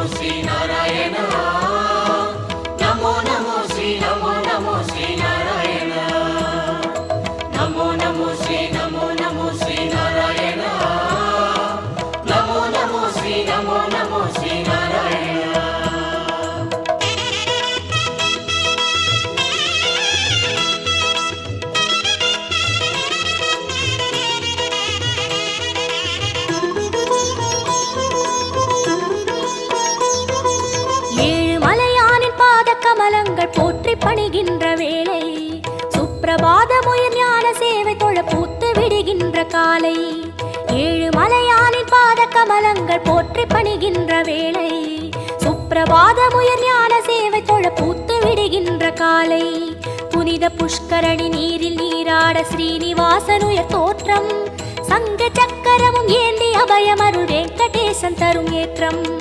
श्री नारायण नमो नमो श्री नमो नमो श्री नारायण नमो नमो श्री नारायण नमो नमो श्री नारायण கமலங்கள் போற்றி பணிகின்ற வேளை சுப்பிரபாதமுயர் ஞான சேவை தொழ பூத்து விடுகின்ற காலை ஏழு மலையானின் பாத கமலங்கள் போற்றி பணிகின்ற வேளை சுப்பிரபாதமுயர் ஞான சேவை தொழ பூத்து விடுகின்ற காலை புனித புஷ்கரணி நீரில் நீராட ஸ்ரீனிவாசனுயர் தோற்றம் சங்க சக்கரமும் ஏந்தி அபயமருள் வெங்கடேசன் தரும் ஏற்றம்